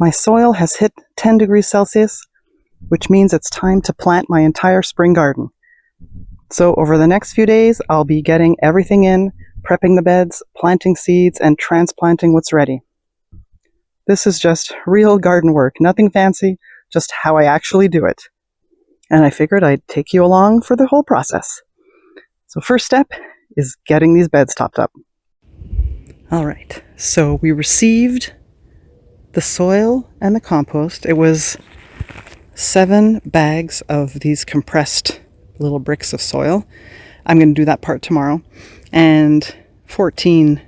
My soil has hit 10 degrees Celsius, which means it's time to plant my entire spring garden. So over the next few days, I'll be getting everything in, prepping the beds, planting seeds, and transplanting what's ready. This is just real garden work, nothing fancy, just how I actually do it. And I figured I'd take you along for the whole process. So first step is getting these beds topped up. All right, so we received the soil and the compost. It was 7 bags of these compressed little bricks of soil. I'm going to do that part tomorrow. And 14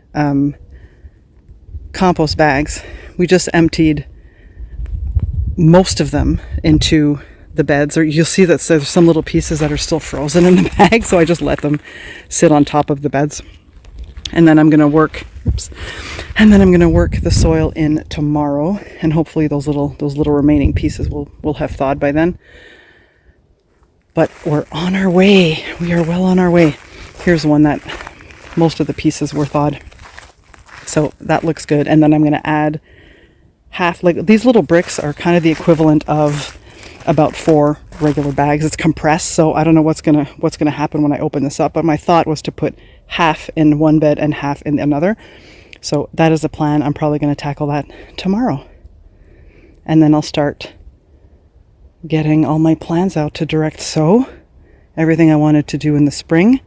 compost bags. We just emptied most of them into the beds, or you'll see that there's some little pieces that are still frozen in the bag, so I just let them sit on top of the beds. And then I'm going to work the soil in tomorrow, and hopefully those little remaining pieces will have thawed by then. But we're on our way. We are well on our way. Here's one that most of the pieces were thawed. So that looks good. And then I'm going to add half, like these little bricks are kind of the equivalent of about 4 regular bags. It's compressed, so I don't know what's gonna happen when I open this up, but my thought was to put half in one bed and half in another. So that is the plan. I'm probably going to tackle that tomorrow. And then I'll start getting all my plans out to direct sow, everything I wanted to do in the spring.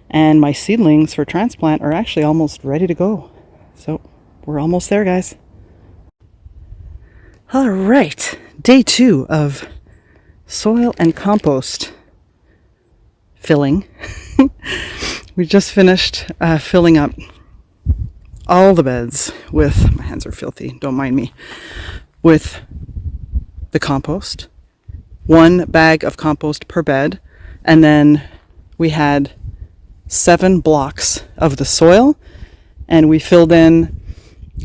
And my seedlings for transplant are actually almost ready to go. So we're almost there, guys. All right, day 2 of soil and compost filling. We just finished filling up all the beds with, my hands are filthy, don't mind me, with the compost. 1 bag of compost per bed, and then we had 7 blocks of the soil, and we filled in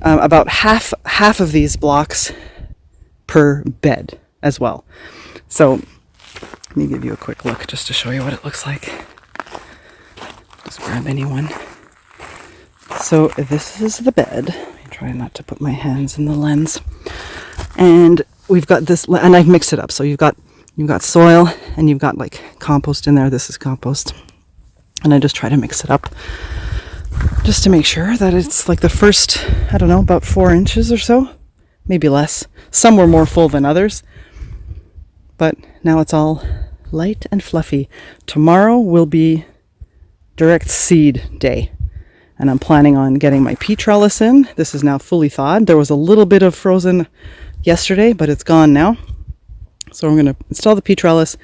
about half of these blocks per bed as well. So let me give you a quick look just to show you what it looks like. Just grab any one. So this is the bed. I try not to put my hands in the lens. And we've got this, and I've mixed it up. So you've got soil and you've got like compost in there. This is compost. And I just try to mix it up just to make sure that it's like the first, I don't know, about 4 inches or so, maybe less. Some were more full than others, but now it's all light and fluffy. Tomorrow will be direct seed day, and I'm planning on getting my pea trellis in. This is now fully thawed. There was a little bit of frozen yesterday, but it's gone now. So I'm going to install the pea trellis,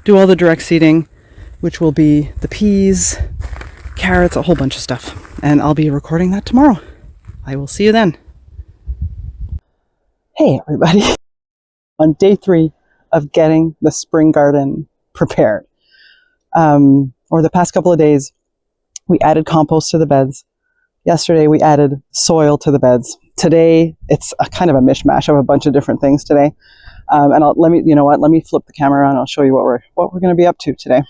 do all the direct seeding, which will be the peas, carrots, a whole bunch of stuff. And I'll be recording that tomorrow. I will see you then. Hey everybody. On day 3 of getting the spring garden prepared. Over the past couple of days, we added compost to the beds. Yesterday, we added soil to the beds. Today, it's a kind of a mishmash of a bunch of different things today. And let me flip the camera around. I'll show you what we're going to be up to today.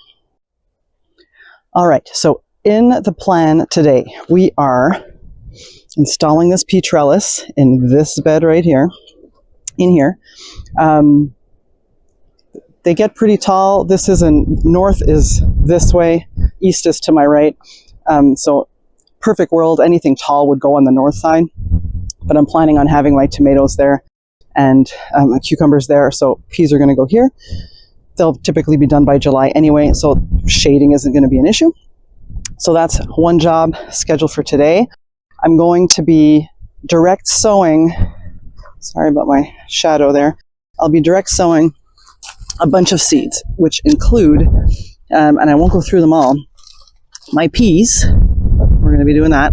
All right. So in the plan today, we are installing this pea trellis in this bed right here. In here. They get pretty tall. This is north is this way, east is to my right. So perfect world, anything tall would go on the north side. But I'm planning on having my tomatoes there and cucumbers there. So peas are going to go here. They'll typically be done by July anyway, so shading isn't going to be an issue. So that's one job scheduled for today. I'm going to be direct sowing. Sorry about my shadow there. I'll be direct sowing a bunch of seeds, which include, and I won't go through them all, my peas. We're going to be doing that.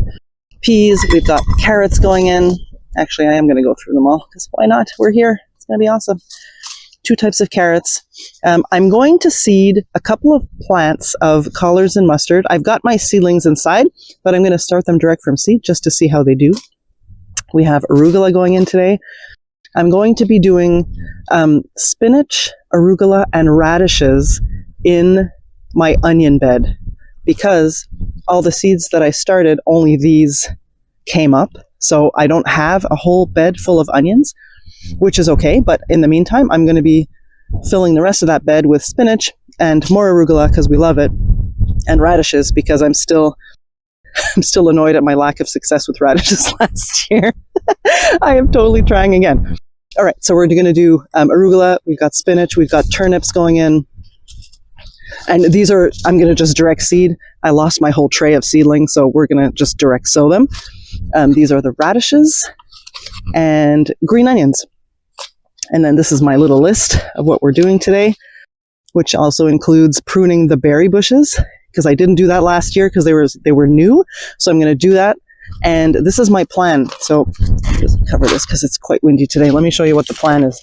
Peas, we've got carrots going in. Actually, I am going to go through them all, because why not? We're here. It's going to be awesome. 2 types of carrots. I'm going to seed a couple of plants of collards and mustard. I've got my seedlings inside, but I'm going to start them direct from seed just to see how they do. We have arugula going in today. I'm going to be doing spinach, arugula, and radishes in my onion bed because all the seeds that I started, only these came up. So I don't have a whole bed full of onions. which is okay. But in the meantime, I'm going to be filling the rest of that bed with spinach and more arugula because we love it, and radishes because I'm still annoyed at my lack of success with radishes last year. I am totally trying again. All right, so we're going to do arugula. We've got spinach. We've got turnips going in. And these are, I'm going to just direct seed. I lost my whole tray of seedlings, so we're going to just direct sow them. These are the radishes and green onions. And then this is my little list of what we're doing today, which also includes pruning the berry bushes, because I didn't do that last year because they were new. So I'm going to do that. And this is my plan. So I'll just cover this because it's quite windy today. Let me show you what the plan is.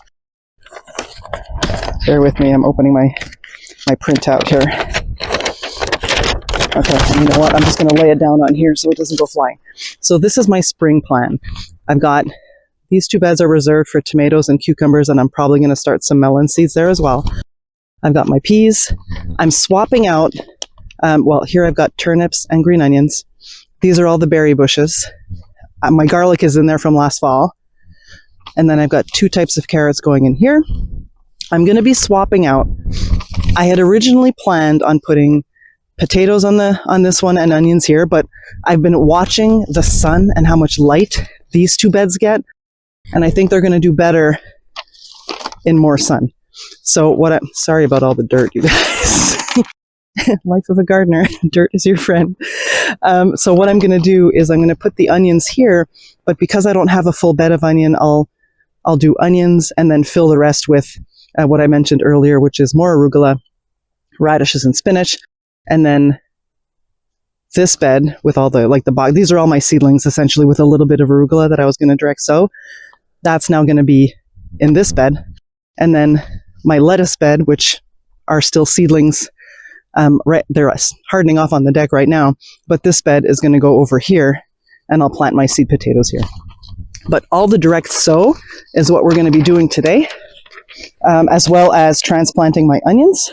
Bear with me. I'm opening my printout here. Okay, you know what? I'm just going to lay it down on here so it doesn't go flying. So this is my spring plan. I've got these 2 beds are reserved for tomatoes and cucumbers, and I'm probably going to start some melon seeds there as well. I've got my peas. I'm swapping out, here I've got turnips and green onions. These are all the berry bushes. My garlic is in there from last fall. And then I've got 2 types of carrots going in here. I'm going to be swapping out. I had originally planned on putting potatoes on this one and onions here, but I've been watching the sun and how much light these 2 beds get, and I think they're going to do better in more sun. So sorry about all the dirt, you guys. Life of a gardener, dirt is your friend. So what I'm going to do is I'm going to put the onions here, but because I don't have a full bed of onion, I'll do onions and then fill the rest with what I mentioned earlier, which is more arugula, radishes and spinach. And then this bed with all these are all my seedlings essentially, with a little bit of arugula that I was going to direct sow. That's now going to be in this bed. And then my lettuce bed, which are still seedlings, they're hardening off on the deck right now, but this bed is going to go over here, and I'll plant my seed potatoes here. But all the direct sow is what we're going to be doing today, as well as transplanting my onions,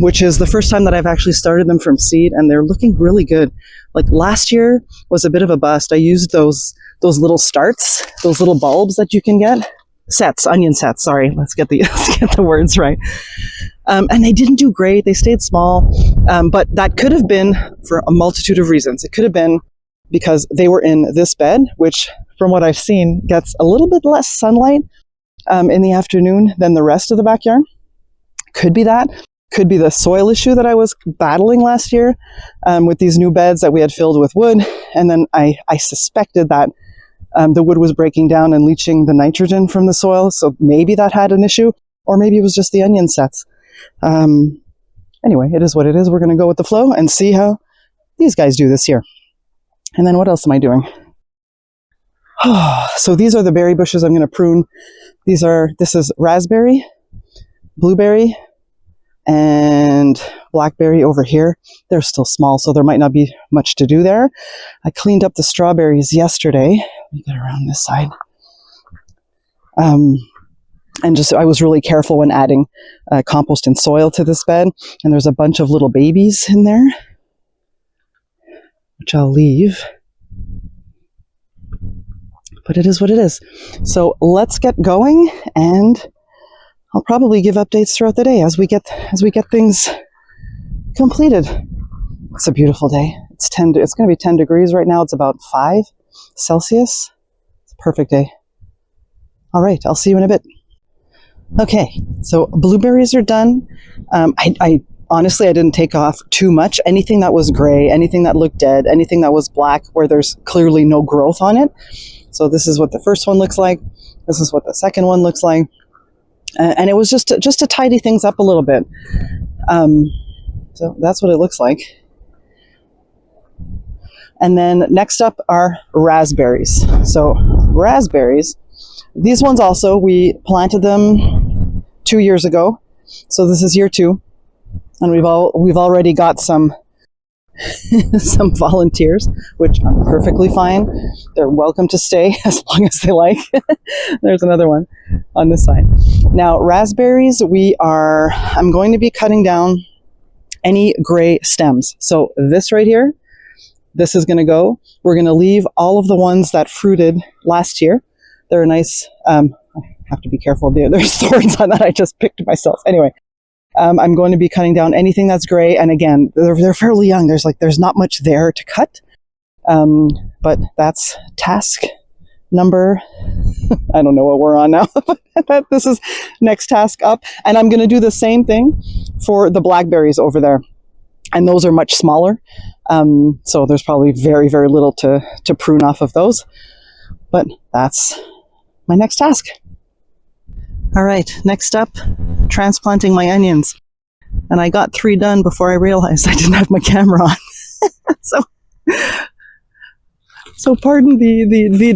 which is the first time that I've actually started them from seed, and they're looking really good. Like last year was a bit of a bust. I used those little starts, those little bulbs that you can get. Onion sets, sorry. Let's get the words right. And they didn't do great. They stayed small. But that could have been for a multitude of reasons. It could have been because they were in this bed, which from what I've seen gets a little bit less sunlight in the afternoon than the rest of the backyard. Could be that. Could be the soil issue that I was battling last year with these new beds that we had filled with wood. And then I suspected that the wood was breaking down and leaching the nitrogen from the soil. So maybe that had an issue, or maybe it was just the onion sets. Anyway, it is what it is. We're going to go with the flow and see how these guys do this year. And then what else am I doing? So these are the berry bushes I'm going to prune. This is raspberry, blueberry, and blackberry over here. They're still small, so there might not be much to do there. I cleaned up the strawberries yesterday. Let me get around this side. And I was really careful when adding compost and soil to this bed. And there's a bunch of little babies in there, which I'll leave. But it is what it is. So let's get going, and I'll probably give updates throughout the day as we get things completed. It's a beautiful day. It's going to be 10 degrees right now. It's about 5 Celsius. It's a perfect day. All right, I'll see you in a bit. Okay, so blueberries are done. I honestly, I didn't take off too much. Anything that was gray, anything that looked dead, anything that was black where there's clearly no growth on it. So this is what the first one looks like. This is what the second one looks like. And it was just to tidy things up a little bit. So that's what it looks like. And then next up are raspberries. So raspberries, these ones also, we planted them 2 years ago. So this is year 2. And we've already got some some volunteers, which I'm perfectly fine. They're welcome to stay as long as they like. There's another one on this side. Now, raspberries, I'm going to be cutting down any gray stems. So this right here, this is going to go. We're going to leave all of the ones that fruited last year. They're a nice, I have to be careful. There's thorns on that I just picked myself. Anyway, I'm going to be cutting down anything that's gray. And again, they're fairly young. There's not much there to cut. But that's task number, I don't know what we're on now. This is next task up. And I'm going to do the same thing for the blackberries over there. And those are much smaller. So there's probably very, very little to prune off of those. But that's my next task. All right, next up, transplanting my onions. And I got 3 done before I realized I didn't have my camera on. So pardon the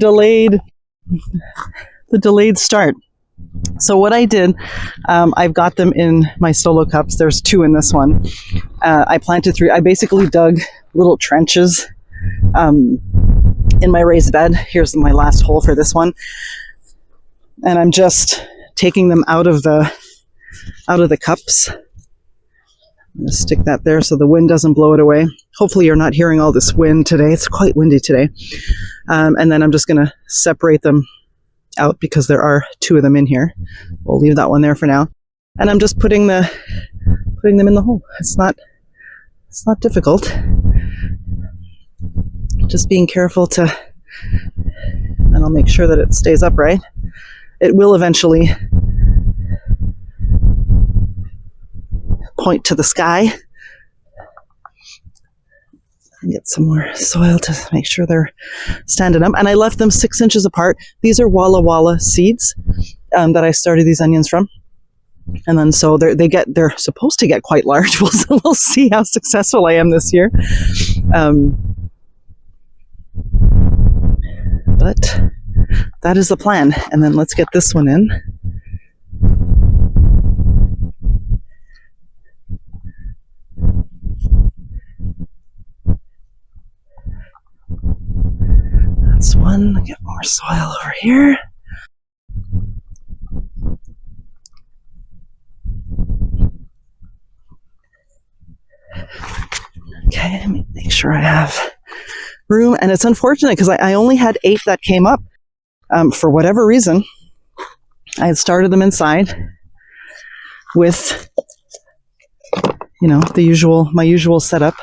delayed start. So what I did, I've got them in my solo cups. There's 2 in this one. I planted 3. I basically dug little trenches in my raised bed. Here's my last hole for this one. And I'm just taking them out of the cups. I'm going to stick that there so the wind doesn't blow it away. Hopefully you're not hearing all this wind today. It's quite windy today. And then I'm just going to separate them out because there are 2 of them in here. We'll leave that one there for now. And I'm just putting them in the hole. It's not difficult. Just being careful and I'll make sure that it stays upright. It will eventually point to the sky. And get some more soil to make sure they're standing up. And I left them 6 inches apart. These are Walla Walla seeds that I started these onions from. And then so they're supposed to get quite large. We'll see how successful I am this year. But that is the plan. And then let's get this one in. That's one. Get more soil over here. Okay, let me make sure I have room. And it's unfortunate because I only had 8 that came up. For whatever reason, I had started them inside with, my usual setup.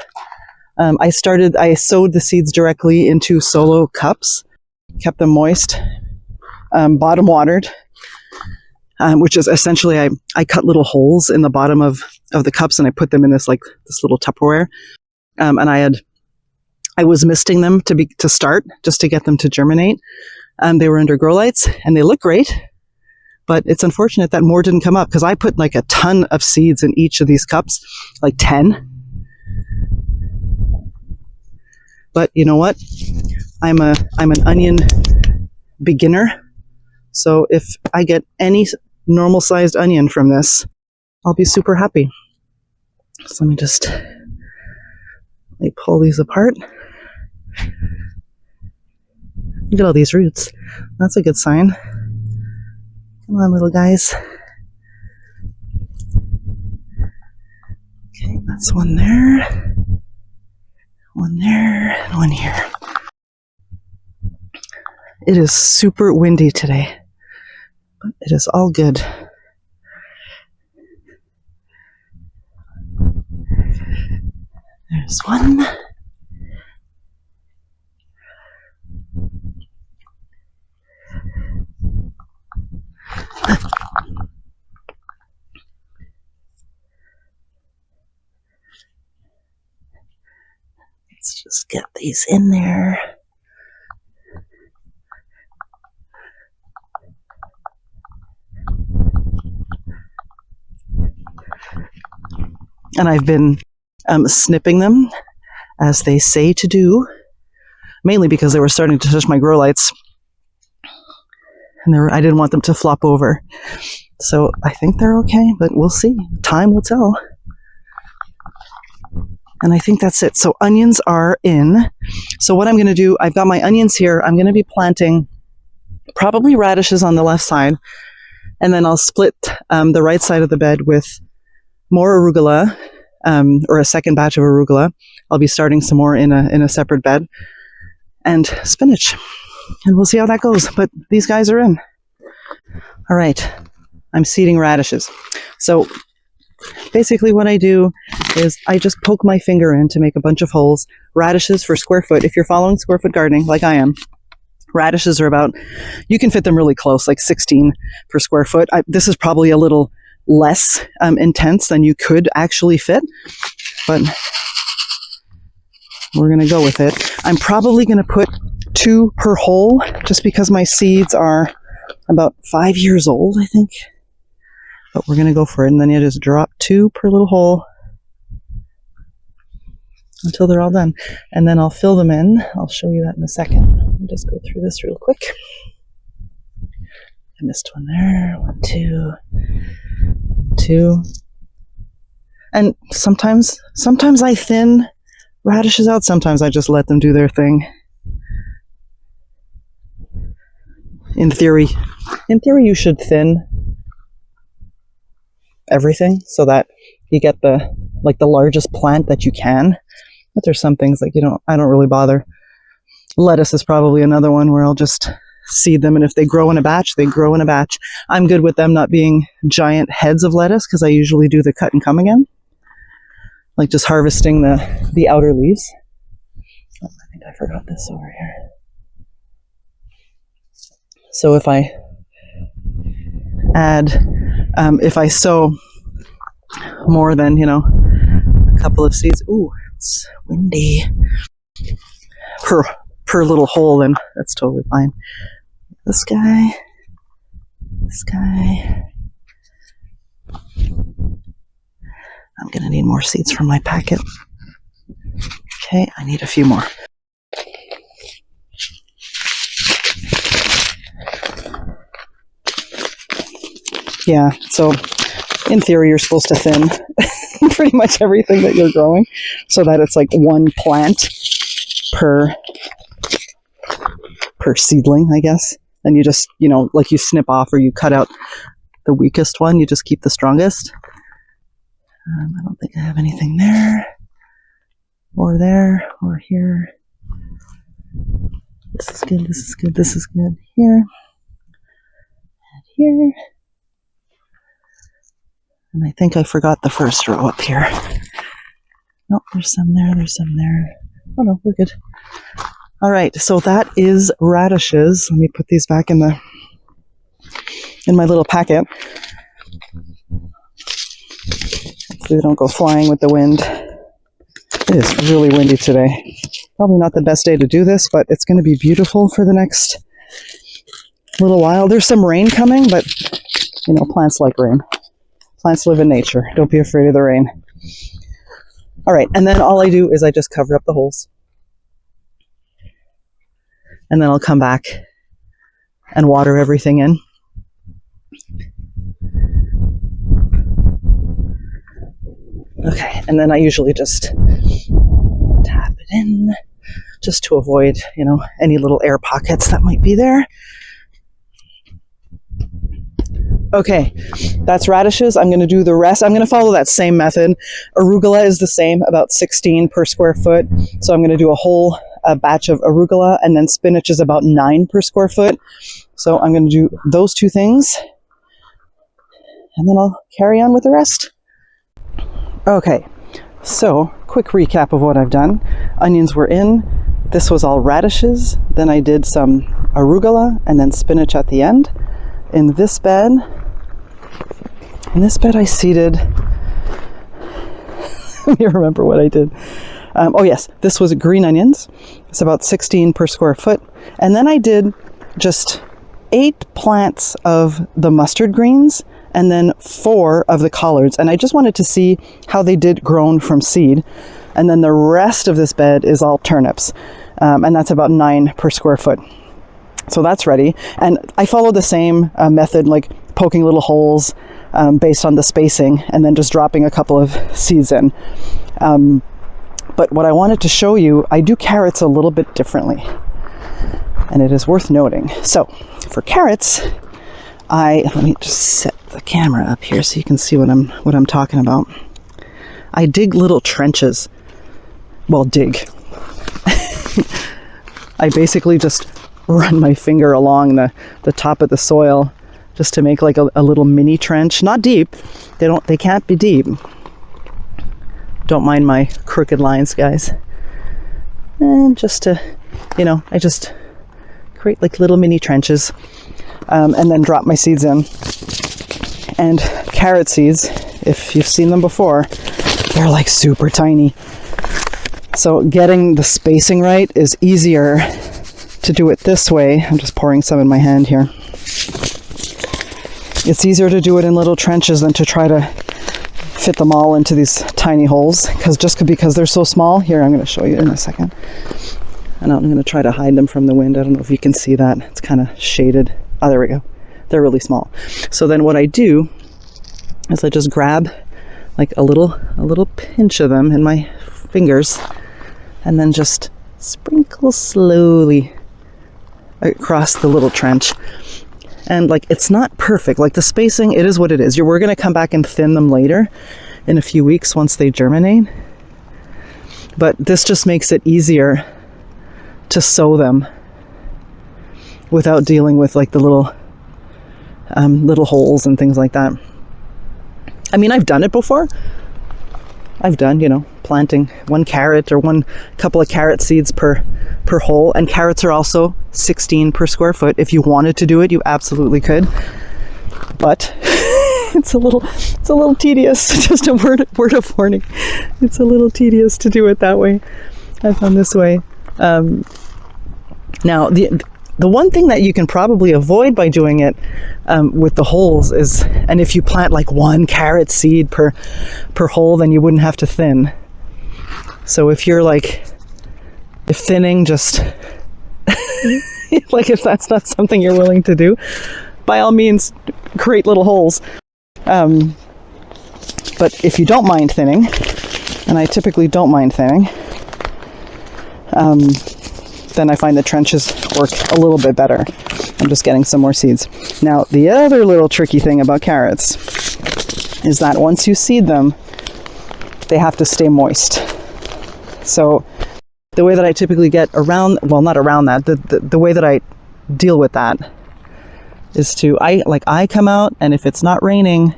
I sowed the seeds directly into solo cups, kept them moist, bottom watered, which is essentially I cut little holes in the bottom of the cups and I put them in this little Tupperware. And I was misting them to start, just to get them to germinate. They were under grow lights and they look great, but it's unfortunate that more didn't come up because I put like a ton of seeds in each of these cups, like 10. But you know what? I'm an onion beginner. So if I get any normal sized onion from this, I'll be super happy. So let me pull these apart. Look at all these roots. That's a good sign. Come on, little guys. Okay, that's one there. One there, and one here. It is super windy today, but it is all good. There's one. Let's just get these in there. And I've been snipping them, as they say to do, mainly because they were starting to touch my grow lights. And I didn't want them to flop over. So I think they're okay, but we'll see. Time will tell. And I think that's it. So onions are in. So what I'm going to do, I've got my onions here. I'm going to be planting probably radishes on the left side. And then I'll split the right side of the bed with more arugula, or a second batch of arugula. I'll be starting some more in a separate bed. And spinach. and we'll see how that goes. But these guys are in. All right, I'm seeding radishes. So basically what I do is I just poke my finger in to make a bunch of holes. Radishes for square foot. If you're following square foot gardening like I am, radishes are about, you can fit them really close, like 16 per square foot. This is probably a little less intense than you could actually fit, but we're going to go with it. I'm probably going to put 2 per hole just because my seeds are about 5 years old, I think. But we're going to go for it. And then you just drop 2 per little hole until they're all done. And then I'll fill them in. I'll show you that in a second. I'll just go through this real quick. I missed one there. 1, 2, 2. And sometimes I thin radishes out. Sometimes I just let them do their thing. In theory, you should thin everything so that you get the largest plant that you can. But there's some things like I don't really bother. Lettuce is probably another one where I'll just seed them, and if they grow in a batch, they grow in a batch. I'm good with them not being giant heads of lettuce because I usually do the cut and come again, like just harvesting the outer leaves. Oh, I think I forgot this over here. So if I if I sow more than, a couple of seeds, ooh, it's windy, per little hole, then that's totally fine. This guy. I'm going to need more seeds from my packet. Okay, I need a few more. Yeah, so in theory, you're supposed to thin pretty much everything that you're growing so that it's like 1 plant per seedling, I guess. And you just, like you snip off or you cut out the weakest one, you just keep the strongest. I don't think I have anything there or here. This is good. Here and here. And I think I forgot the first row up here. Nope, there's some there. Oh no, we're good. All right, so that is radishes. Let me put these back in my little packet. Hopefully they don't go flying with the wind. It is really windy today. Probably not the best day to do this, but it's going to be beautiful for the next little while. There's some rain coming, but plants like rain. Plants live in nature. Don't be afraid of the rain. All right, and then all I do is I just cover up the holes. And then I'll come back and water everything in. Okay, and then I usually just tap it in just to avoid, any little air pockets that might be there. Okay, that's radishes. I'm going to do the rest. I'm going to follow that same method. Arugula is the same, about 16 per square foot. So I'm going to do a whole batch of arugula, and then spinach is about 9 per square foot. So I'm going to do those 2 things, and then I'll carry on with the rest. Okay, so quick recap of what I've done. Onions were in. This was all radishes. Then I did some arugula and then spinach at the end. In this bed I seeded, let me remember what I did. Oh yes, this was green onions. It's about 16 per square foot. And then I did just 8 plants of the mustard greens and then 4 of the collards. And I just wanted to see how they did grown from seed. And then the rest of this bed is all turnips. And that's about 9 per square foot. So that's ready. And I follow the same method, like poking little holes based on the spacing and then just dropping a couple of seeds in. But what I wanted to show you, I do carrots a little bit differently. And it is worth noting. So for carrots, let me just set the camera up here so you can see what I'm talking about. I dig little trenches. Well, dig. I basically just run my finger along the top of the soil just to make like a little mini trench. Not deep. They can't be deep. Don't mind my crooked lines, guys. And just to, I just create like little mini trenches, and then drop my seeds in. And carrot seeds, if you've seen them before, they're like super tiny. So getting the spacing right is easier to do it this way. I'm just pouring some in my hand here. It's easier to do it in little trenches than to try to fit them all into these tiny holes, because they're so small. Here, I'm going to show you in a second. And I'm going to try to hide them from the wind. I don't know if you can see that. It's kind of shaded. Oh, there we go. They're really small. So then what I do is I just grab like a little pinch of them in my fingers, and then just sprinkle slowly across the little trench. And like, it's not perfect. Like the spacing, it is what it is. We're going to come back and thin them later in a few weeks once they germinate. But this just makes it easier to sow them without dealing with like the little holes and things like that. I mean, I've done it before. I've done, planting one carrot or one couple of carrot seeds per hole. And carrots are also 16 per square foot. If you wanted to do it, you absolutely could. But it's a little tedious. Just a word of warning. It's a little tedious to do it that way. I found this way. Now, the one thing that you can probably avoid by doing it with the holes is, and if you plant like one carrot seed per hole, then you wouldn't have to thin. So if thinning just, like if that's not something you're willing to do, by all means, create little holes. But if you don't mind thinning, and I typically don't mind thinning, then I find the trenches work a little bit better. I'm just getting some more seeds. Now, the other little tricky thing about carrots is that once you seed them, they have to stay moist. So the way that I typically get around, well, not around that, the way that I deal with that is I come out, and if it's not raining,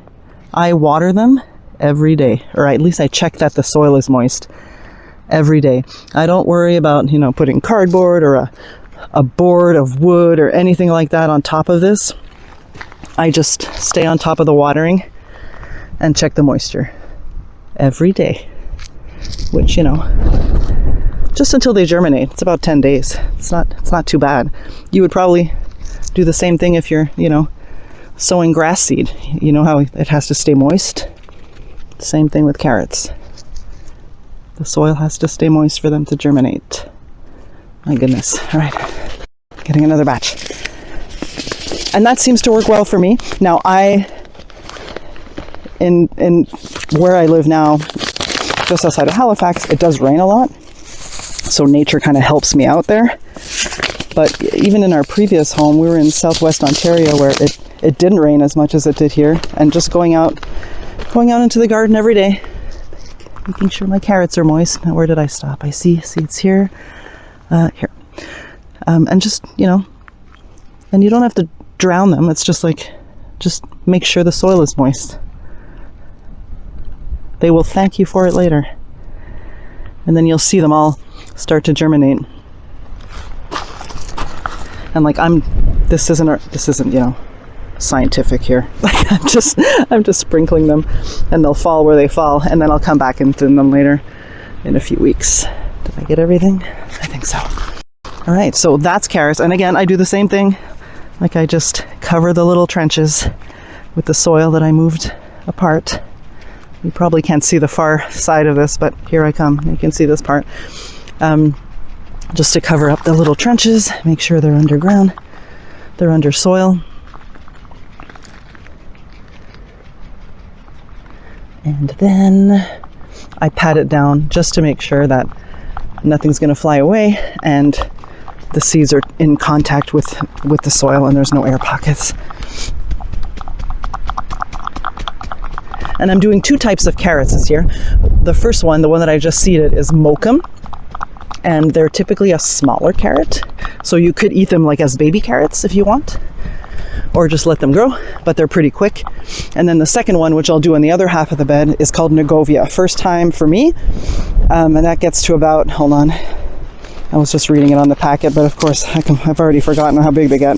I water them every day, or at least I check that the soil is moist every day. I don't worry about, putting cardboard or a board of wood or anything like that on top of this. I just stay on top of the watering and check the moisture every day, which, just until they germinate. It's about 10 days. It's not too bad. You would probably do the same thing if you're, sowing grass seed. You know how it has to stay moist? Same thing with carrots. The soil has to stay moist for them to germinate. My goodness. All right. Getting another batch. And that seems to work well for me. Now, in where I live now, just outside of Halifax, it does rain a lot. So nature kind of helps me out there. But even in our previous home, we were in southwest Ontario where it didn't rain as much as it did here. And just going out into the garden every day, making sure my carrots are moist. Now, where did I stop? I see seeds here, here. And just, and you don't have to drown them. It's just just make sure the soil is moist. They will thank you for it later. And then you'll see them all start to germinate. And this isn't, scientific here. I'm just sprinkling them, and they'll fall where they fall, and then I'll come back and thin them later in a few weeks. Did I get everything? I think so. All right, so that's carrots. And again, I do the same thing. I just cover the little trenches with the soil that I moved apart. You probably can't see the far side of this, but here I come. You can see this part. Just to cover up the little trenches, make sure they're underground, they're under soil. And then I pat it down just to make sure that nothing's going to fly away and the seeds are in contact with the soil and there's no air pockets. And I'm doing two types of carrots this year. The first one, the one that I just seeded, is Mokum. And they're typically a smaller carrot. So you could eat them like as baby carrots if you want, or just let them grow, but they're pretty quick. And then the second one, which I'll do on the other half of the bed, is called Negovia. First time for me, and that gets to about, hold on, I was just reading it on the packet, but of course I've already forgotten how big they get.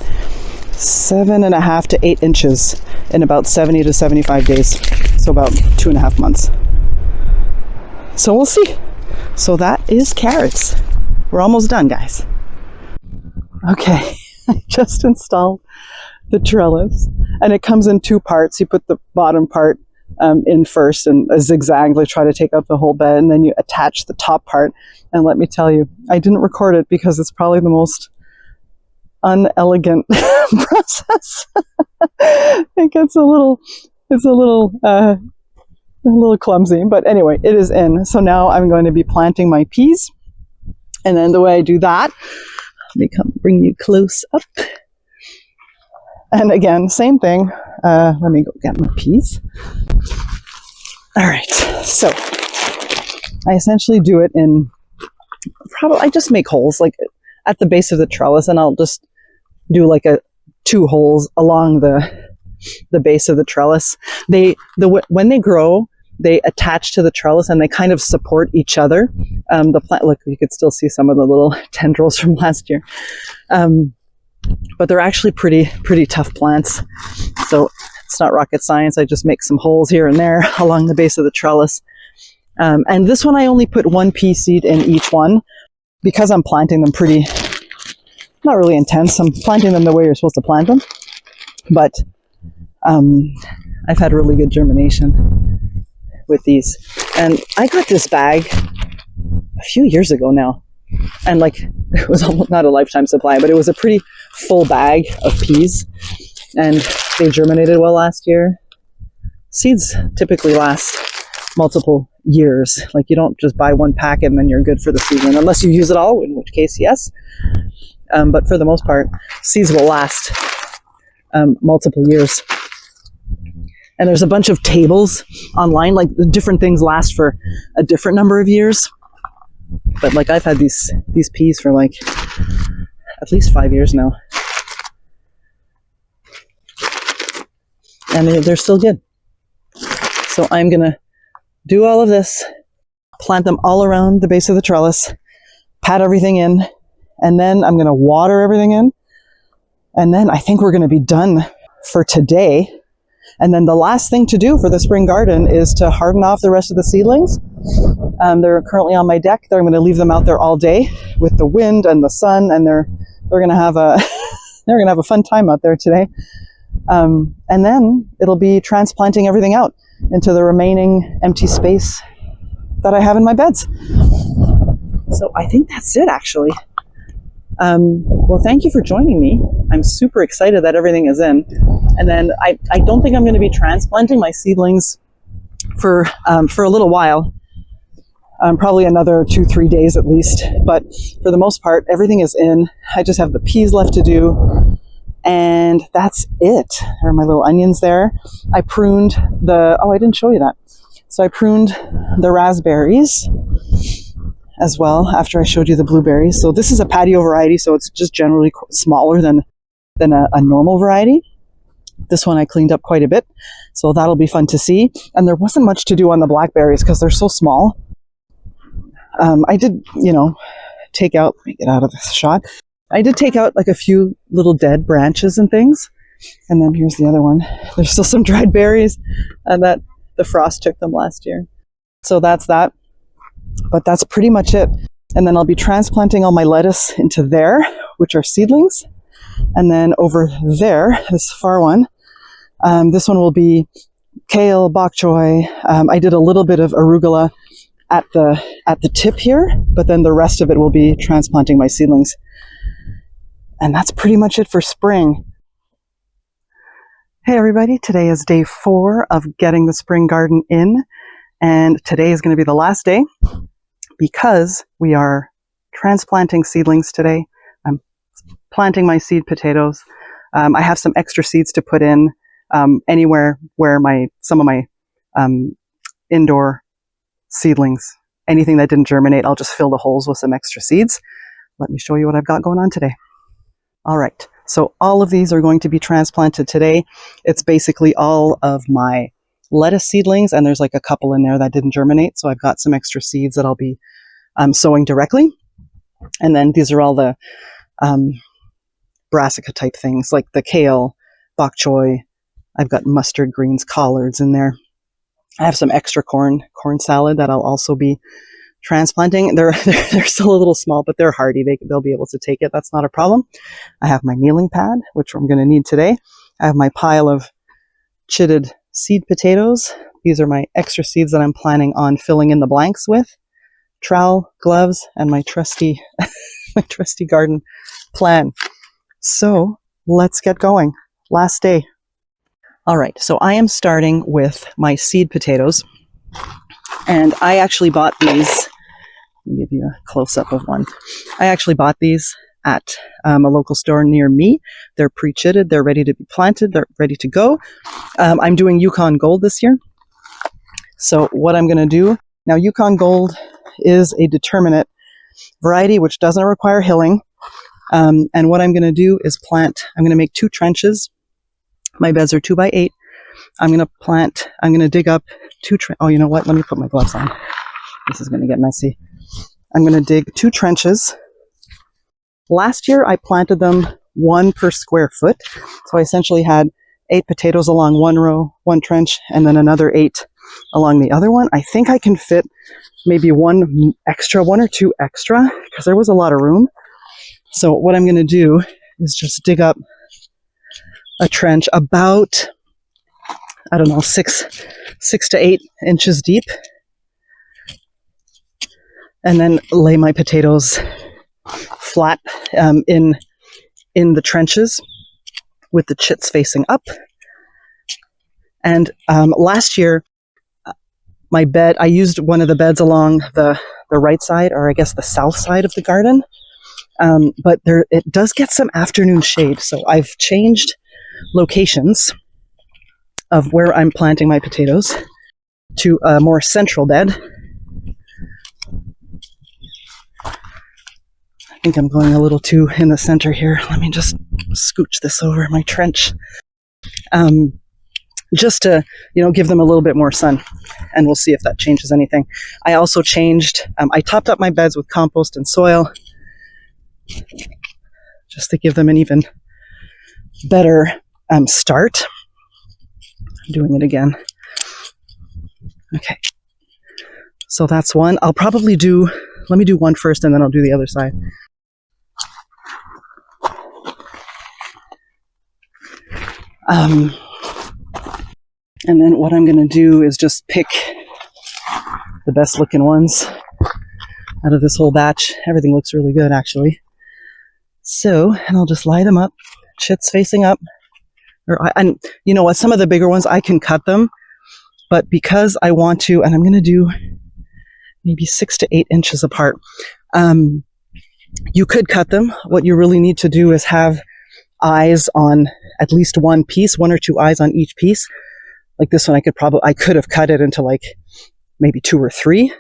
7.5 to 8 inches in about 70 to 75 days. So about 2.5 months. So we'll see. So that is carrots. We're almost done, guys. Okay, I just installed the trellis, and it comes in two parts. You put the bottom part in first and zigzagly try to take out the whole bed, and then you attach the top part. And let me tell you, I didn't record it because it's probably the most unelegant process. It gets a little clumsy, but anyway, it is in. So now I'm going to be planting my peas, and then the way I do that, let me bring you close up. And again, same thing. Let me go get my peas. All right, so I essentially do it in I just make holes like at the base of the trellis, and I'll just do like 2 holes along the base of the trellis. When they grow, they attach to the trellis and they kind of support each other. The plant, look, you could still see some of the little tendrils from last year. But they're actually pretty tough plants. So it's not rocket science. I just make some holes here and there along the base of the trellis. And this one I only put 1 pea seed in each one because I'm planting them pretty, not really intense. I'm planting them the way you're supposed to plant them. But I've had really good germination with these. And I got this bag a few years ago now. And like, it was almost not a lifetime supply, but it was a pretty full bag of peas. And they germinated well last year. Seeds typically last multiple years. Like, you don't just buy 1 packet and then you're good for the season, unless you use it all, in which case, yes. But for the most part, seeds will last multiple years. And there's a bunch of tables online, like different things last for a different number of years. But like, I've had these peas for like at least 5 years now. And they're still good. So I'm going to do all of this, plant them all around the base of the trellis, pat everything in, and then I'm going to water everything in. And then I think we're going to be done for today. And then the last thing to do for the spring garden is to harden off the rest of the seedlings. They're currently on my deck. I'm going to leave them out there all day with the wind and the sun, and they're going to have a fun time out there today. And then it'll be transplanting everything out into the remaining empty space that I have in my beds. So I think that's it, actually. Well, thank you for joining me. I'm super excited that everything is in. And then I don't think I'm going to be transplanting my seedlings for a little while. Probably another 2-3 days at least. But for the most part, everything is in. I just have the peas left to do. And that's it. There are my little onions there. I pruned I didn't show you that. So I pruned the raspberries as well after I showed you the blueberries. So this is a patio variety, so it's just generally smaller than a normal variety. This one I cleaned up quite a bit, so that'll be fun to see. And there wasn't much to do on the blackberries because they're so small. I did, take out, let me get out of this shot. I did take out like a few little dead branches and things. And then here's the other one. There's still some dried berries, and that the frost took them last year. So that's that. But that's pretty much it. And then I'll be transplanting all my lettuce into there, which are seedlings. And then over there, this far one, this one will be kale, bok choy. I did a little bit of arugula at the tip here, but then the rest of it will be transplanting my seedlings. And that's pretty much it for spring. Hey everybody, today is day 4 of getting the spring garden in. And today is going to be the last day because we are transplanting seedlings today. I'm planting my seed potatoes. I have some extra seeds to put in anywhere where some of my indoor seedlings, anything that didn't germinate, I'll just fill the holes with some extra seeds. Let me show you what I've got going on today. All right, so all of these are going to be transplanted today. It's basically all of my lettuce seedlings, and there's like a couple in there that didn't germinate, so I've got some extra seeds that I'll be sowing directly. And then these are all the brassica type things, like the kale, bok choy. I've got mustard greens, collards in there. I have some extra corn salad that I'll also be transplanting. They're still a little small, but they're hardy. They'll be able to take it. That's not a problem. I have my kneeling pad, which I'm going to need today. I have my pile of chitted seed potatoes. These are my extra seeds that I'm planning on filling in the blanks with. Trowel, gloves, and my trusty garden plan. So let's get going. Last day. All right, so I am starting with my seed potatoes, and I actually bought these. Let me give you a close-up of one. I actually bought these at a local store near me. They're pre-chitted, they're ready to be planted, they're ready to go. I'm doing Yukon Gold this year. So what I'm going to do, now Yukon Gold is a determinate variety which doesn't require hilling. And what I'm going to do is I'm going to make 2 trenches. My beds are 2x8. I'm going to dig up 2 oh, you know what? Let me put my gloves on. This is going to get messy. I'm going to dig 2 trenches. Last year, I planted them 1 per square foot. So I essentially had 8 potatoes along one row, 1 trench, and then another 8 along the other one. I think I can fit maybe 1 or 2 extra, because there was a lot of room. So what I'm going to do is just dig up a trench about, I don't know, 6 to 8 inches deep, and then lay my potatoes flat in the trenches with the chits facing up. And last year, my bed, I used one of the beds along the right side, or I guess the south side of the garden. But it does get some afternoon shade, so I've changed locations of where I'm planting my potatoes to a more central bed. I think I'm going a little too in the center here. Let me just scooch this over my trench. Just to, give them a little bit more sun, and we'll see if that changes anything. I also changed, I topped up my beds with compost and soil, just to give them an even better start. I'm doing it again. Okay. So that's one. I'll probably let me do one first, and then I'll do the other side. And then what I'm going to do is just pick the best looking ones out of this whole batch. Everything looks really good, actually. So, and I'll just lie them up, chits facing up. And you know what? Some of the bigger ones, I can cut them. But because I want to, and I'm going to do maybe 6 to 8 inches apart. You could cut them. What you really need to do is have eyes on at least one piece, 1 or 2 eyes on each piece. Like this one, I could have cut it into like maybe 2 or 3.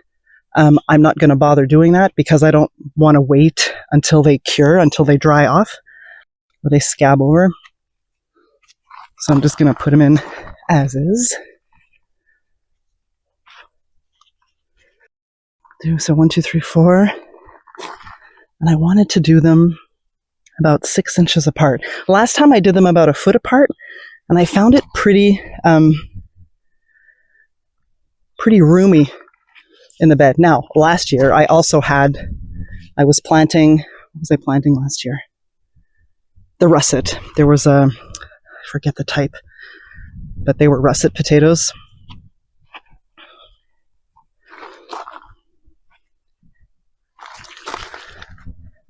I'm not going to bother doing that because I don't want to wait until they cure, until they dry off, or they scab over. So I'm just going to put them in as is. So 1, 2, 3, 4. And I wanted to do them about 6 inches apart. Last time I did them about a foot apart, and I found it pretty roomy in the bed. Now, last year I was planting, what was I planting last year? The russet. There was I forget the type, but they were russet potatoes.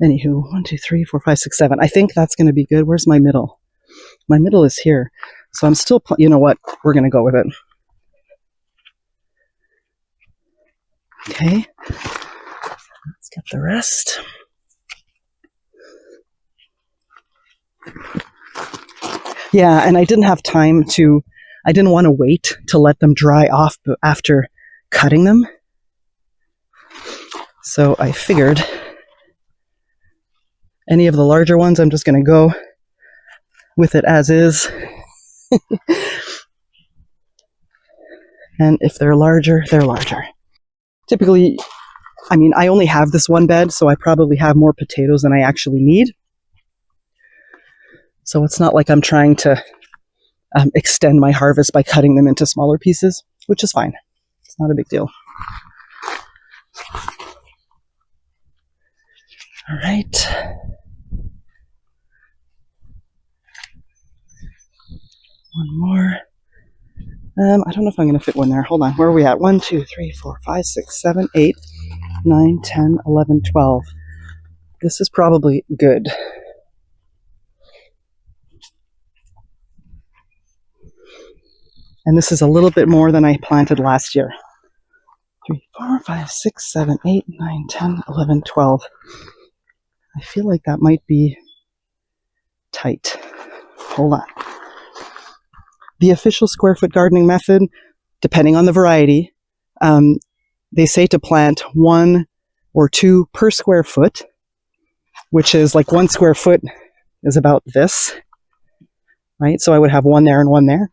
Anywho, 1, 2, 3, 4, 5, 6, 7. I think that's going to be good. Where's my middle? My middle is here. So I'm still, you know what? We're going to go with it. Okay. Let's get the rest. Yeah, and I didn't have time I didn't want to wait to let them dry off after cutting them. So I figured Any of the larger ones, I'm just going to go with it as is. And if they're larger, they're larger. Typically, I mean, I only have this one bed, so I probably have more potatoes than I actually need. So it's not like I'm trying to extend my harvest by cutting them into smaller pieces, which is fine. It's not a big deal. All right. One more. I don't know if I'm going to fit one there. Hold on. Where are we at? 1, 2, 3, 4, 5, 6, 7, 8, 9, 10, 11, 12. This is probably good. And this is a little bit more than I planted last year. 3, 4, 5, 6, 7, 8, 9, 10, 11, 12. I feel like that might be tight. Hold on. The official square foot gardening method, depending on the variety, they say to plant 1 or 2 per square foot, which is like 1 square foot is about this, right? So I would have 1 there and 1 there.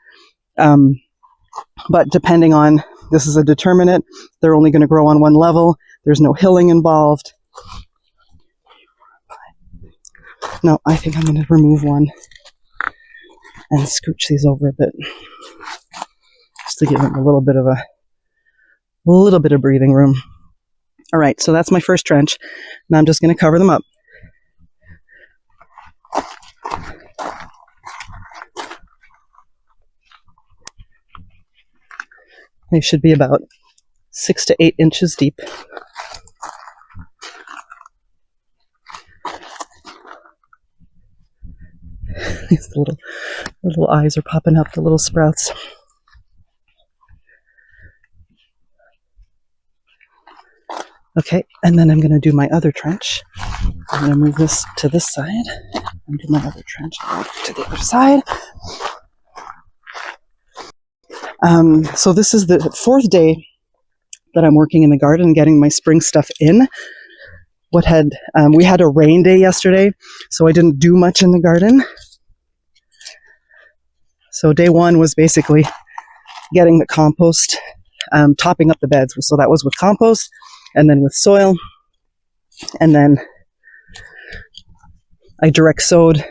But depending on, this is a determinate, they're only going to grow on 1 level. There's no hilling involved. No, I think I'm going to remove 1 and scooch these over a bit, just to give them a little bit of breathing room. All right, so that's my first trench. Now I'm just going to cover them up. They should be about 6 to 8 inches deep. These little eyes are popping up, the little sprouts. Okay, and then I'm going to do my other trench. I'm going to move this to this side and do my other trench to the other side. So this is the 4th day that I'm working in the garden and getting my spring stuff in. We had a rain day yesterday, so I didn't do much in the garden. So day 1 was basically getting the compost, topping up the beds. So that was with compost and then with soil. And then I direct sowed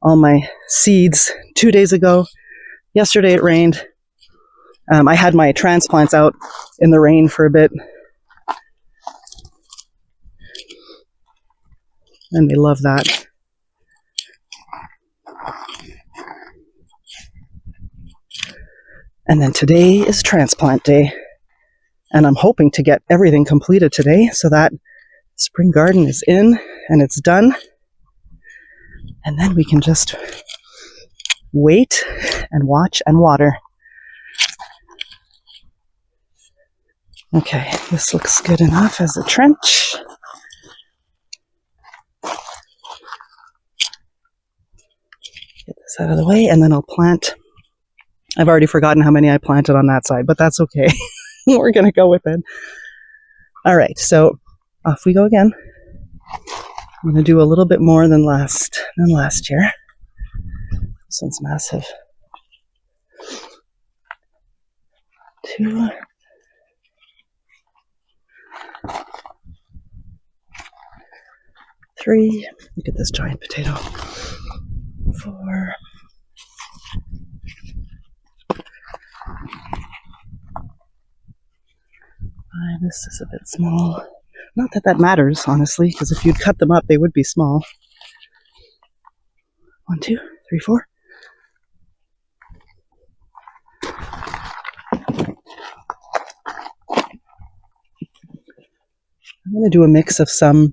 all my seeds 2 days ago. Yesterday it rained. I had my transplants out in the rain for a bit. And they love that. And then today is transplant day. And I'm hoping to get everything completed today so that spring garden is in and it's done. And then we can just wait and watch and water. Okay, this looks good enough as a trench. Get this out of the way, and then I'll plant. I've already forgotten how many I planted on that side, but that's okay. We're going to go with it. All right, so off we go again. I'm going to do a little bit more than last year. This one's massive. 2. 3. Look at this giant potato. 4. 5. This is a bit small. Not that that matters, honestly, because if you'd cut them up, they would be small. 1, 2, 3, 4. I'm going to do a mix of some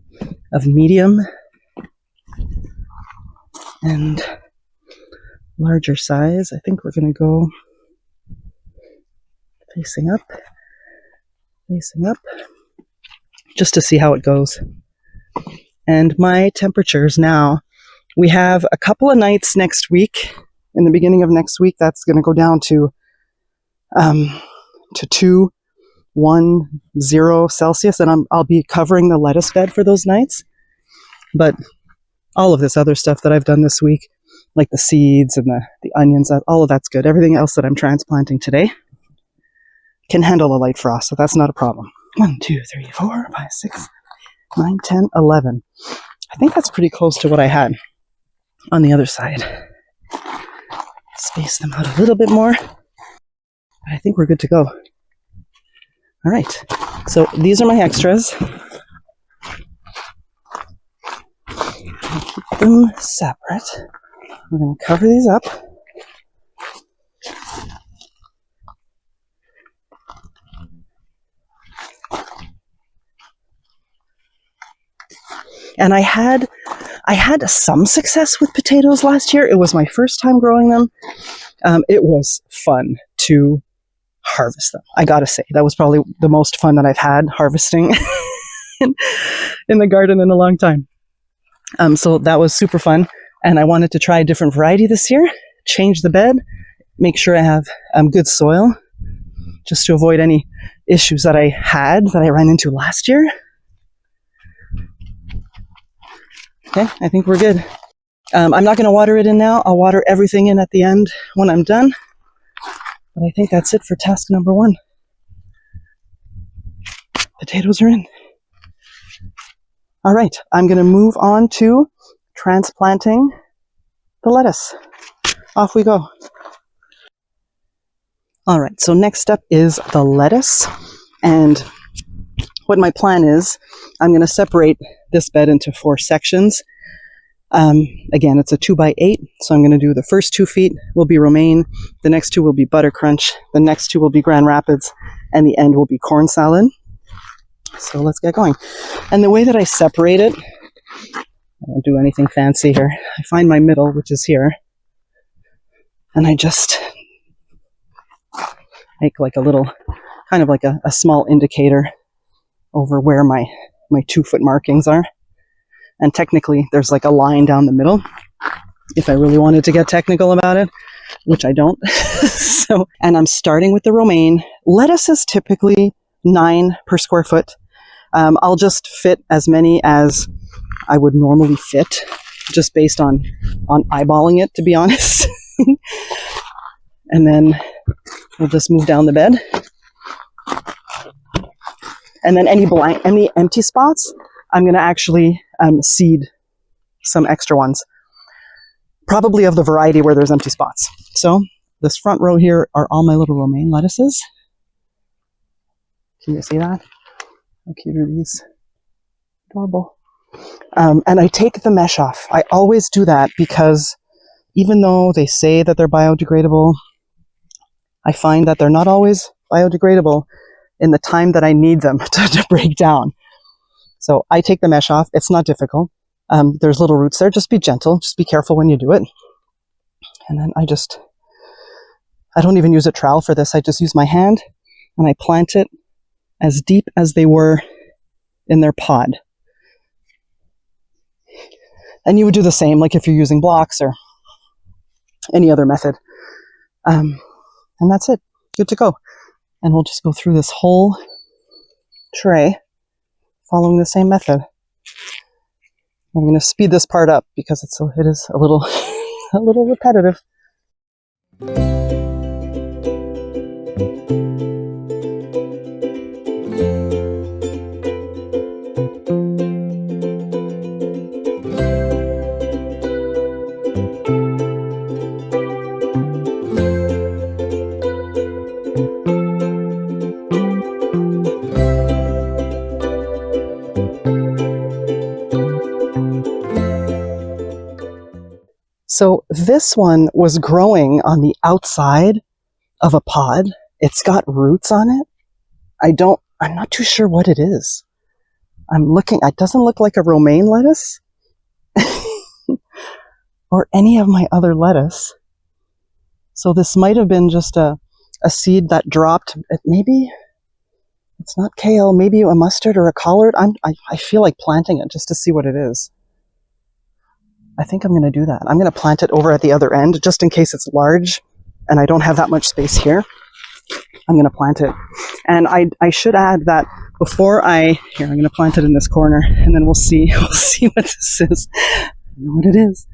of medium and larger size. I think we're going to go facing up, just to see how it goes. And my temperatures now, we have a couple of nights next week, in the beginning of next week, that's going to go down to 2, 1, 0 Celsius, and I'll be covering the lettuce bed for those nights. But all of this other stuff that I've done this week, like the seeds and the onions, all of that's good. Everything else that I'm transplanting today can handle a light frost, so that's not a problem. 1, 2, 3, 4, 5, 6, 9, 10, 11. I think that's pretty close to what I had on the other side. Space them out a little bit more. I think we're good to go. All right, so these are my extras. I'll keep them separate. We're going to cover these up. And I had some success with potatoes last year. It was my first time growing them. It was fun to harvest them. I gotta say, that was probably the most fun that I've had harvesting in the garden in a long time. So that was super fun. And I wanted to try a different variety this year, change the bed, make sure I have good soil, just to avoid any issues that I ran into last year. Okay, I think we're good. I'm not going to water it in now. I'll water everything in at the end when I'm done. But I think that's it for task number 1. Potatoes are in. All right, I'm going to move on to transplanting the lettuce. Off we go. All right, so next up is the lettuce. And what my plan is, I'm going to separate this bed into 4 sections. Again, it's a 2x8, so I'm going to do the first 2 feet will be romaine, the next 2 will be butter crunch, the next 2 will be Grand Rapids, and the end will be corn salad. So let's get going. And the way that I separate it, I don't do anything fancy here. I find my middle, which is here, and I just make like a little, kind of like a small indicator over where my 2-foot markings are. And technically, there's like a line down the middle, if I really wanted to get technical about it, which I don't. And I'm starting with the romaine. Lettuce is typically 9 per square foot. I'll just fit as many as I would normally fit, just based on eyeballing it, to be honest. And then we'll just move down the bed. And then any empty spots, I'm going to actually seed some extra ones, probably of the variety where there's empty spots. So this front row here are all my little romaine lettuces. Can you see that? How cute are these? Adorable. And I take the mesh off. I always do that because even though they say that they're biodegradable, I find that they're not always biodegradable in the time that I need them to break down. So I take the mesh off. It's not difficult. There's little roots there. Just be gentle. Just be careful when you do it. And then I don't even use a trowel for this. I just use my hand and I plant it as deep as they were in their pod. And you would do the same, like if you're using blocks or any other method. And that's it. Good to go. And we'll just go through this whole tray following the same method. I'm going to speed this part up because it is a little a little repetitive. So this one was growing on the outside of a pod. It's got roots on it. I'm not too sure what it is. It doesn't look like a romaine lettuce or any of my other lettuce. So this might have been just a seed that dropped. Maybe it's not kale, maybe a mustard or a collard. I feel like planting it just to see what it is. I think I'm going to do that. I'm going to plant it over at the other end just in case it's large and I don't have that much space here. I'm going to plant it. And I should add that Here, I'm going to plant it in this corner, and then we'll see what this is. I don't know what it is,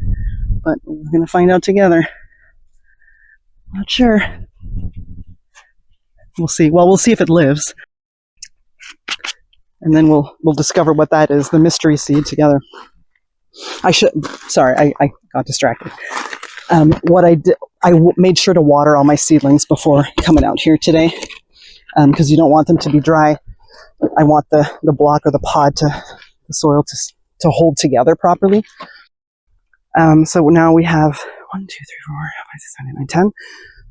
but we're going to find out together. Not sure. We'll see. Well, we'll see if it lives, and then we'll discover what that is, the mystery seed, together. I got distracted. What I did, made sure to water all my seedlings before coming out here today, because you don't want them to be dry. I want the block or the pod the soil to hold together properly. So now we have 1, 2, 3, 4, 5, 6, 7, 8, 9,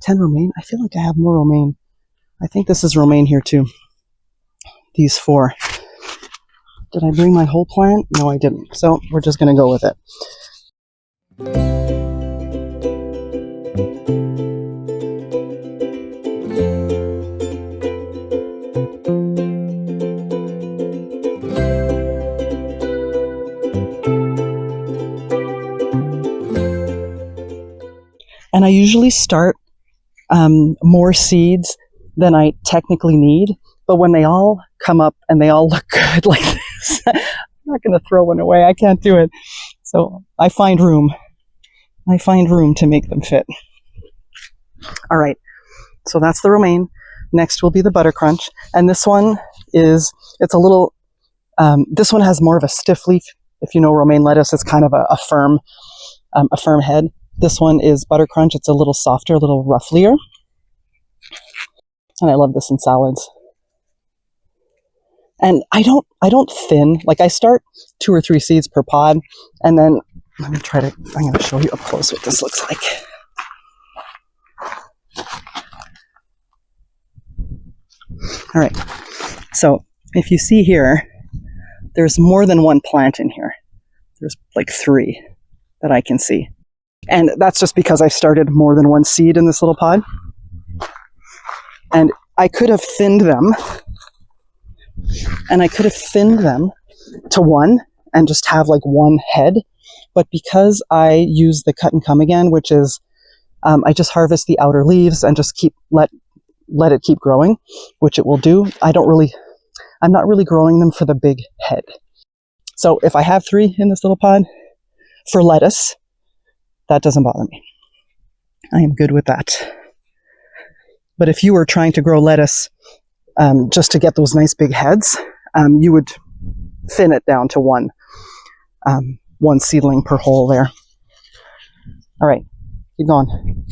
10 romaine. I feel like I have more romaine. I think this is romaine here too. These 4. Did I bring my whole plant? No, I didn't. So we're just going to go with it. And I usually start more seeds than I technically need. But when they all come up and they all look good like this, I'm not going to throw one away. I can't do it. So I find room. To make them fit. All right. So that's the romaine. Next will be the butter crunch. And this one it's a little, this one has more of a stiff leaf. If you know romaine lettuce, it's kind of a firm head. This one is butter crunch. It's a little softer, a little rufflier. And I love this in salads. And I don't thin. Like, I start 2 or 3 seeds per pod, and then I'm going to show you up close what this looks like. All right. So if you see here, there's more than one plant in here. There's like 3 that I can see. And that's just because I started more than one seed in this little pod. And I could have thinned them. And I could have thinned them to 1 and just have like 1 head. But because I use the cut and come again, which is, I just harvest the outer leaves and just let it keep growing, which it will do. I'm not really growing them for the big head. So if I have 3 in this little pod for lettuce, that doesn't bother me. I am good with that. But if you were trying to grow lettuce just to get those nice big heads, you would thin it down to 1 seedling per hole there. All right, keep going.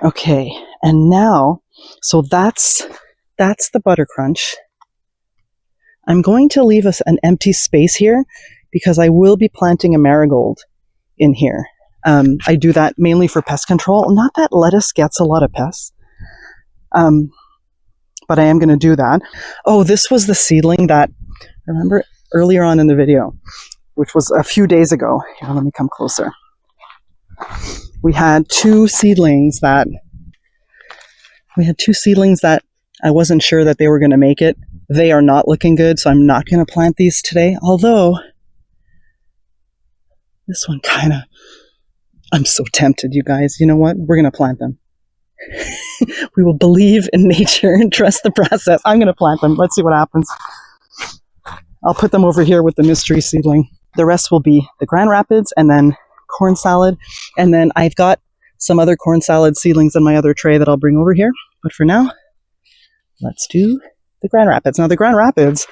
Okay, and now, so that's the butter crunch. I'm going to leave us an empty space here because I will be planting a marigold in here. I do that mainly for pest control. Not that lettuce gets a lot of pests, but I am going to do that. Oh, this was the seedling that, remember earlier on in the video, which was a few days ago. Here, let me come closer. We had 2 seedlings that I wasn't sure that they were going to make it. They are not looking good, so I'm not going to plant these today. Although, this one I'm so tempted, you guys. You know what? We're going to plant them. We will believe in nature and trust the process. I'm going to plant them. Let's see what happens. I'll put them over here with the mystery seedling. The rest will be the Grand Rapids and then corn salad. And then I've got some other corn salad seedlings in my other tray that I'll bring over here. But for now, let's do the Grand Rapids. Now, the Grand Rapids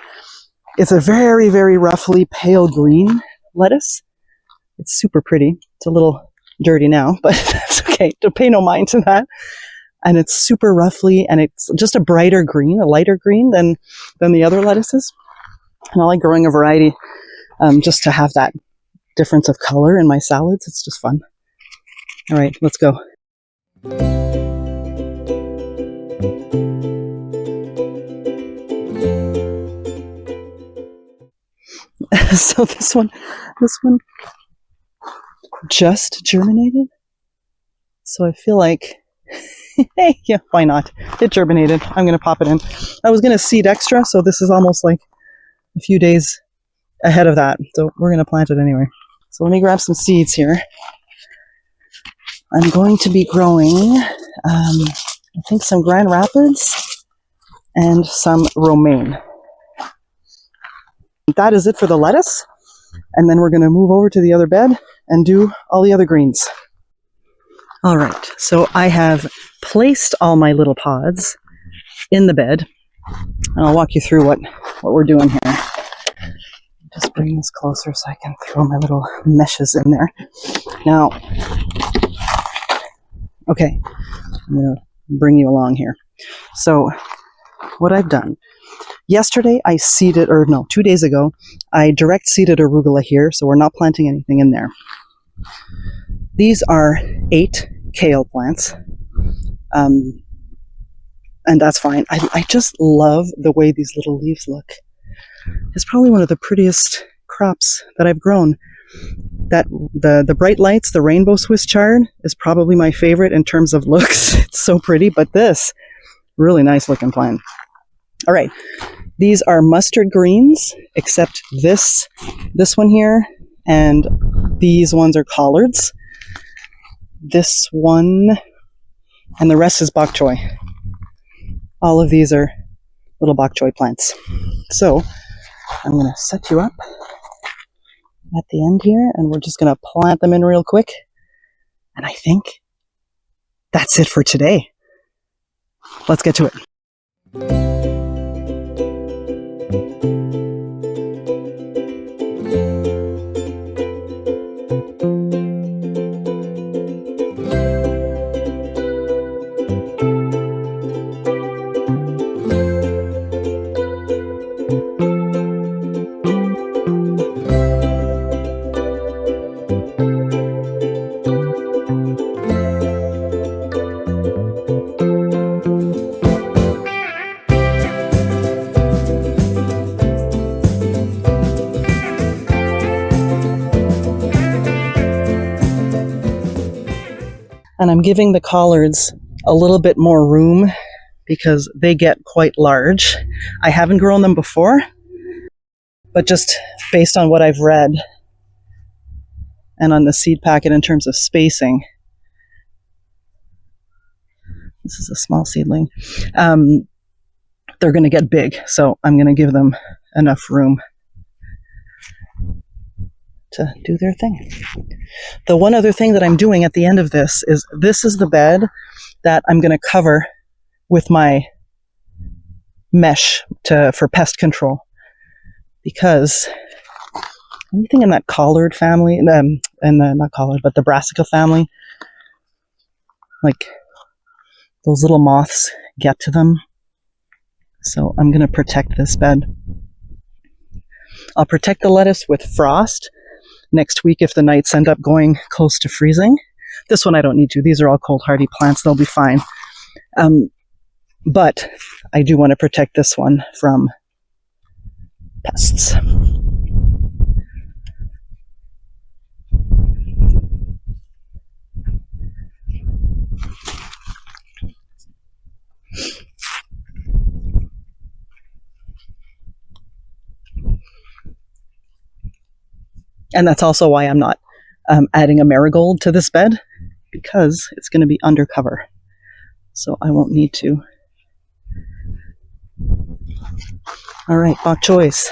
is a very, very roughly pale green lettuce. It's super pretty. It's a little dirty now, but that's okay. Don't pay no mind to that. And it's super roughly, and it's just a brighter green, a lighter green than the other lettuces. And I like growing a variety just to have that difference of color in my salads. It's just fun. All right, let's go. So this one just germinated. So I feel like, hey, yeah, why not? It germinated. I'm going to pop it in. I was going to seed extra, so this is almost like a few days ahead of that. So we're going to plant it anyway. So let me grab some seeds here. I'm going to be growing, I think, some Grand Rapids and some romaine. That is it for the lettuce. And then we're going to move over to the other bed and do all the other greens. All right, so I have placed all my little pods in the bed. And I'll walk you through what we're doing here. Just bring this closer so I can throw my little meshes in there. Now, okay, I'm going to bring you along here. So what I've done, yesterday I seeded, 2 days ago, I direct seeded arugula here, so we're not planting anything in there. These are 8 kale plants, and that's fine. I just love the way these little leaves look. It's probably one of the prettiest crops that I've grown. That the bright lights, the rainbow Swiss chard, is probably my favorite in terms of looks. It's so pretty, but this, really nice looking plant. All right, these are mustard greens, except this one here, and these ones are collards. This one, and the rest is bok choy. All of these are little bok choy plants. So I'm going to set you up at the end here, and we're just going to plant them in real quick. And I think that's it for today. Let's get to it. And I'm giving the collards a little bit more room because they get quite large. I haven't grown them before, but just based on what I've read and on the seed packet in terms of spacing, this is a small seedling, they're going to get big. So I'm going to give them enough room to do their thing. The one other thing that I'm doing at the end of this is the bed that I'm going to cover with my mesh for pest control, because anything in that collard family, not collard, but the brassica family, like those little moths get to them. So I'm going to protect this bed. I'll protect the lettuce with frost next week if the nights end up going close to freezing. This one I don't need to. These are all cold hardy plants. They'll be fine. But I do want to protect this one from pests. And that's also why I'm not adding a marigold to this bed, because it's going to be undercover. So I won't need to. All right, bok choys.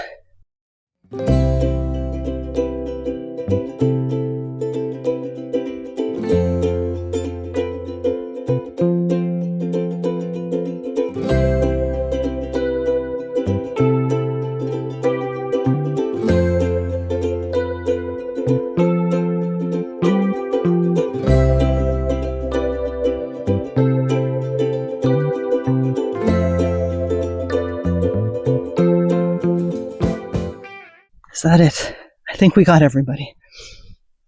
that it? I think we got everybody.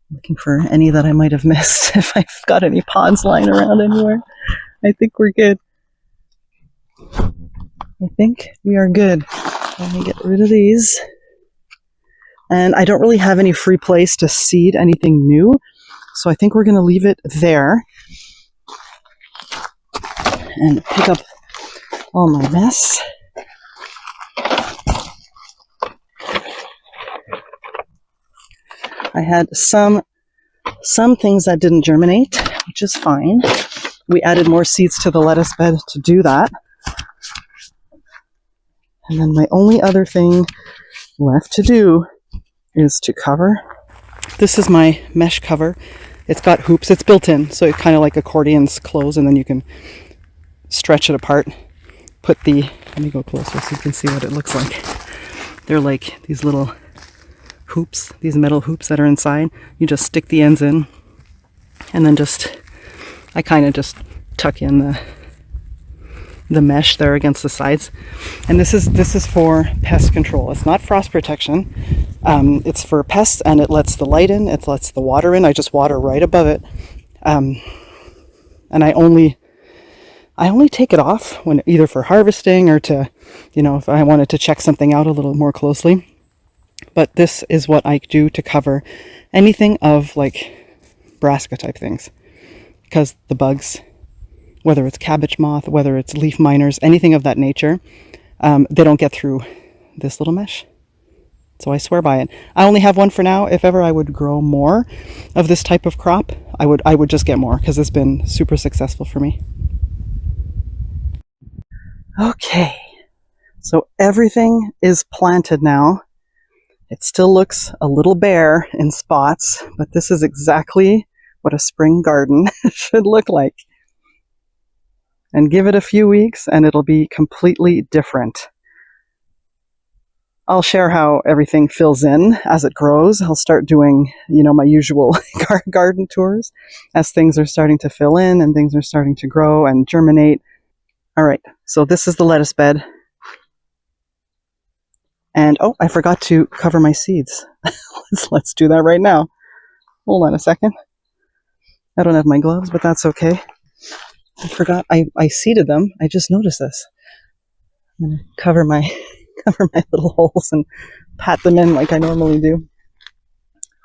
Looking for any that I might have missed. If I've got any pods lying around anywhere, I think we're good. I think we are good. Let me get rid of these. And I don't really have any free place to seed anything new, so I think we're going to leave it there and pick up all my mess. I had some things that didn't germinate, which is fine. We added more seeds to the lettuce bed to do that. And then my only other thing left to do is to cover. This is my mesh cover. It's got hoops. It's built in, so it kind of like accordions close, and then you can stretch it apart. Let me go closer so you can see what it looks like. They're like these little hoops, these metal hoops that are inside. You just stick the ends in, and then I kind of just tuck in the mesh there against the sides. And this is for pest control. It's not frost protection. It's for pests, and it lets the light in, it lets the water in. I just water right above it. And I only take it off when either for harvesting or to, if I wanted to check something out a little more closely. But this is what I do to cover anything of like brassica type things, because the bugs, whether it's cabbage moth, whether it's leaf miners, anything of that nature, they don't get through this little mesh. So I swear by it. I only have one for now. If ever I would grow more of this type of crop, I would just get more, because it's been super successful for me. Okay, so everything is planted now. It still looks a little bare in spots, but this is exactly what a spring garden should look like. And give it a few weeks and it'll be completely different. I'll share how everything fills in as it grows. I'll start doing, my usual garden tours as things are starting to fill in and things are starting to grow and germinate. All right, so this is the lettuce bed. And I forgot to cover my seeds. Let's do that right now. Hold on a second. I don't have my gloves, but that's okay. I forgot I seeded them. I just noticed this. I'm gonna cover my little holes and pat them in like I normally do.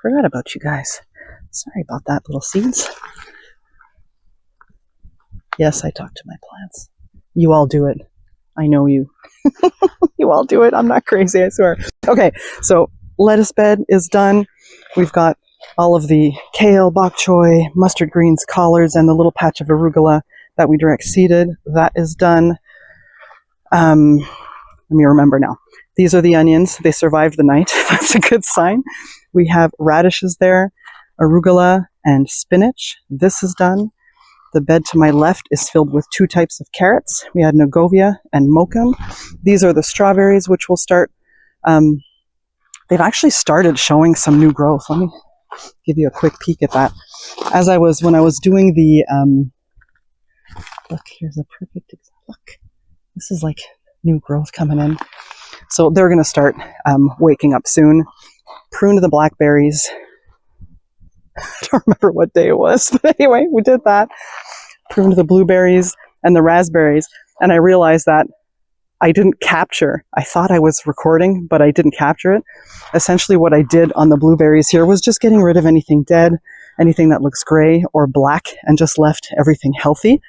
Forgot about you guys. Sorry about that, little seeds. Yes, I talk to my plants. You all do it. I know you. You all do it. I'm not crazy, I swear. Okay, so lettuce bed is done. We've got all of the kale, bok choy, mustard greens, collards, and the little patch of arugula that we direct seeded. That is done. Let me remember now. These are the onions. They survived the night. That's a good sign. We have radishes there, arugula, and spinach. This is done. The bed to my left is filled with 2 types of carrots. We had Nogovia and Mokum. These are the strawberries, which will start. They've actually started showing some new growth. Let me give you a quick peek at that. When I was doing the, look, here's a perfect example. Look, this is like new growth coming in. So they're going to start waking up soon. Prune the blackberries. I don't remember what day it was, but anyway, we did that. Pruned the blueberries and the raspberries, and I realized that I didn't capture. I thought I was recording, but I didn't capture it. Essentially what I did on the blueberries here was just getting rid of anything dead, anything that looks gray or black, and just left everything healthy.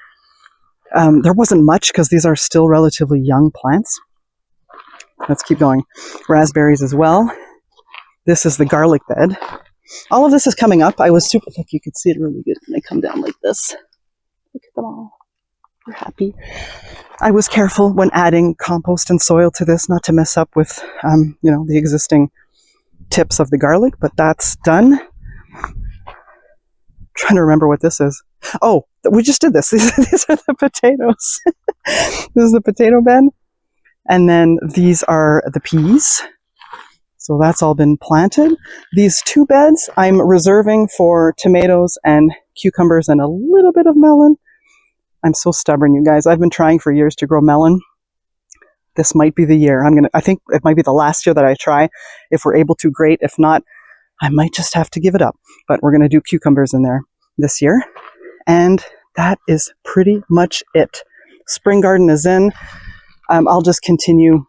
There wasn't much because these are still relatively young plants. Let's keep going. Raspberries as well. This is the garlic bed. All of this is coming up. Look, you can see it really good when I come down like this. Look at them all. We're happy. I was careful when adding compost and soil to this not to mess up with, the existing tips of the garlic, but that's done. Trying to remember what this is. Oh, we just did this. These are the potatoes. This is the potato bed. And then these are the peas. So that's all been planted. These 2 beds I'm reserving for tomatoes and cucumbers and a little bit of melon. I'm so stubborn, you guys. I've been trying for years to grow melon. this might be the year. I think it might be the last year that I try. If we're able to, great. If not, I might just have to give it up. But we're going to do cucumbers in there this year. And that is pretty much it. Spring garden is in. I'll just continue.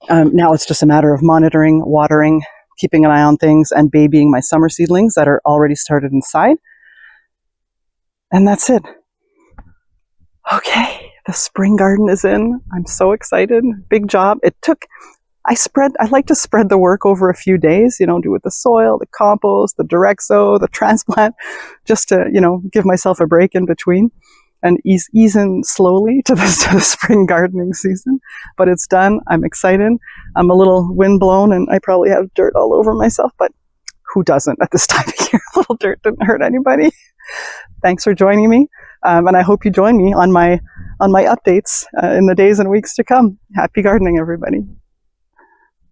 Now it's just a matter of monitoring, watering, keeping an eye on things, and babying my summer seedlings that are already started inside. And that's it. Okay, the spring garden is in. I'm so excited. Big job. I like to spread the work over a few days, do with the soil, the compost, the direct sow, the transplant, just to, give myself a break in between and ease in slowly to the spring gardening season. But it's done. I'm excited. I'm a little windblown and I probably have dirt all over myself, but who doesn't at this time of year? A little dirt didn't hurt anybody. Thanks for joining me. And I hope you join me on my updates in the days and weeks to come. Happy gardening, everybody.